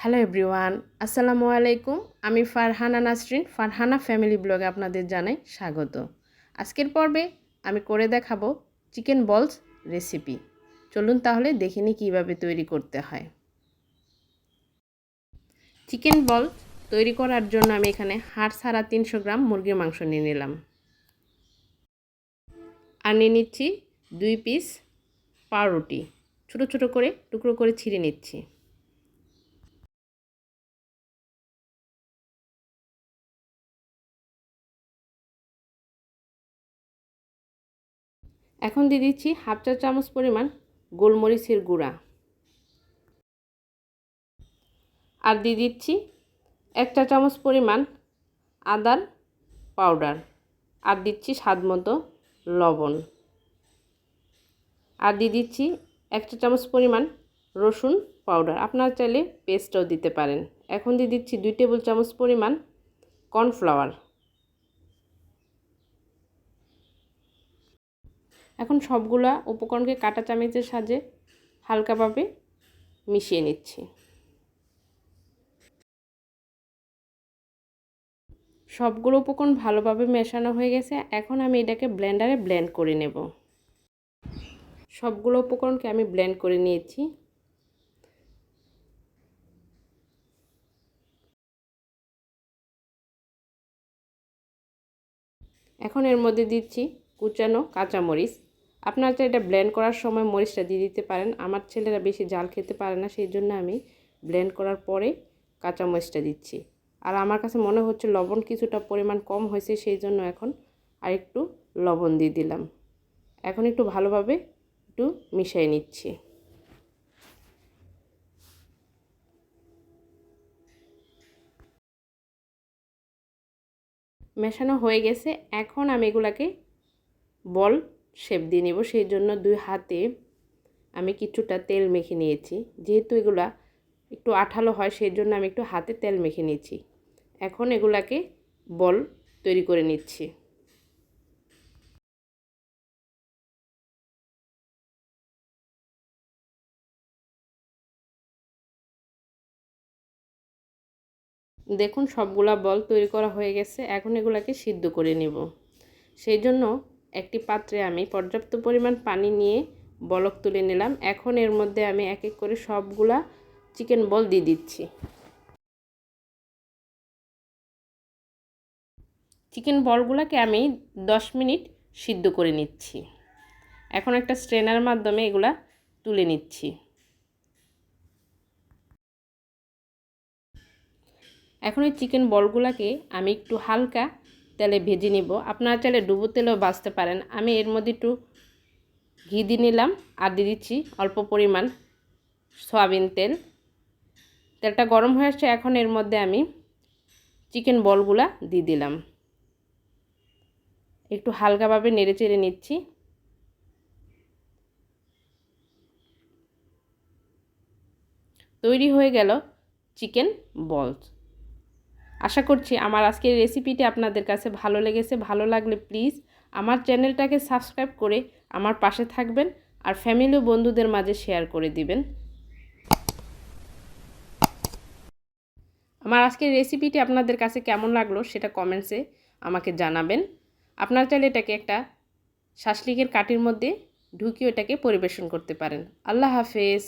Hello everyone, আসসালামু আলাইকুম। আমি ফারহানা নাসরিন, ফারহানা ফ্যামিলি ব্লগে আপনাদের জানাই স্বাগত। আজকের পর্বে আমি করে দেখাবো চিকেন বলস রেসিপি। চলুন তাহলে দেখে নিই কীভাবে তৈরি করতে হয়। চিকেন বল তৈরি করার জন্য আমি এখানে হাড় ছাড়া 300 গ্রাম মুরগির মাংস নিয়ে নিলাম। আর নিয়ে নিচ্ছি 2 পিস পাউরুটি, ছোটো ছোটো করে টুকরো করে ছিঁড়ে নিচ্ছি। এখন দিয়ে দিচ্ছি হাফ চা চামচ পরিমাণ গোলমরিচের গুঁড়া, আর দিয়ে দিচ্ছি 1 চা চামচ পরিমাণ আদার পাউডার, আর দিচ্ছি স্বাদ মতো লবণ, আর দিয়ে দিচ্ছি 1 চা চামচ পরিমাণ রসুন পাউডার, আপনারা চাইলে পেস্টও দিতে পারেন। এখন দিয়ে দিচ্ছি 2 টেবিল চামচ পরিমাণ কর্নফ্লাওয়ার। এখন সবগুলা উপকরণকে কাঁটা চামচের সাহায্যে হালকাভাবে মিশিয়ে নিচ্ছি। সবগুলো উপকরণ ভালোভাবে মেশানো হয়ে গেছে। এখন আমি এটাকে ব্লেন্ডারে ব্লেন্ড করে নেব। সবগুলো উপকরণকে আমি ব্লেন্ড করে নিয়েছি। এখন এর মধ্যে দিচ্ছি কুচানো কাঁচামরিচ। আপনারা চাইলে এটা ব্লেন্ড করার সময় মরিচটা দিয়ে দিতে পারেন। আমার ছেলেরা বেশি ঝাল খেতে পারে না, সেই জন্য আমি ব্লেন্ড করার পরে কাঁচামরিচটা দিচ্ছি। আর আমার কাছে মনে হচ্ছে লবণ কিছুটা পরিমাণ কম হয়েছে, সেই জন্য এখন আরেকটু লবণ দিয়ে দিলাম। এখন একটু ভালোভাবে একটু মিশিয়ে নিচ্ছি। মেশানো হয়ে গেছে। এখন আমি এগুলাকে বল শেপ দিয়ে নেব। সেই জন্য 2 হাতে আমি কিছুটা তেল মেখে নিয়েছি। যেহেতু এগুলা একটু আঠালো হয়, সেই জন্য আমি একটু হাতে তেল মেখে নিয়েছি। এখন এগুলাকে বল তৈরি করে নিচ্ছি। দেখুন সবগুলা বল তৈরি করা হয়ে গেছে। এখন এগুলাকে সিদ্ধ করে নেব। সেই জন্য একটি পাত্রে আমি পর্যাপ্ত পরিমাণ পানি নিয়ে বলক তুলে নিলাম। এখন এর মধ্যে আমি এক এক করে সবগুলা চিকেন বল দিয়ে দিচ্ছি। চিকেন বলগুলোকে আমি 10 মিনিট সিদ্ধ করে নিচ্ছি। এখন একটা স্ট্রেনার মাধ্যমে এগুলা তুলে নিচ্ছি। এখন এই চিকেন বলগুলোকে আমি একটু হালকা তেলে ভেজে নিব। আপনারা চাইলে ডুবো তেলেও ভাজতে পারেন। আমি এর মধ্যে একটু ঘি দিয়ে নিলাম, আর দিয়ে দিচ্ছি অল্প পরিমাণ সয়াবিন তেল। তেলটা গরম হয়ে আসছে। এখন এর মধ্যে আমি চিকেন বলগুলা দিয়ে দিলাম। একটু হালকাভাবে নেড়ে চেড়ে নিচ্ছি। তৈরি হয়ে গেল চিকেন বলস। আশা করছি আমার আজকের রেসিপিটি আপনাদের কাছে ভালো লেগেছে। ভালো লাগলে প্লিজ আমার চ্যানেলটাকে সাবস্ক্রাইব করে আমার পাশে থাকবেন, আর ফ্যামিলি ও বন্ধুদের মাঝে শেয়ার করে দিবেন। আমার আজকের রেসিপিটি আপনাদের কাছে কেমন লাগলো সেটা কমেন্টসে আমাকে জানাবেন। আপনারা চাইলে এটাকে একটা শাসলিকের কাঠির মধ্যে ঢুকিয়ে এটাকে পরিবেশন করতে পারেন। আল্লাহ হাফেজ।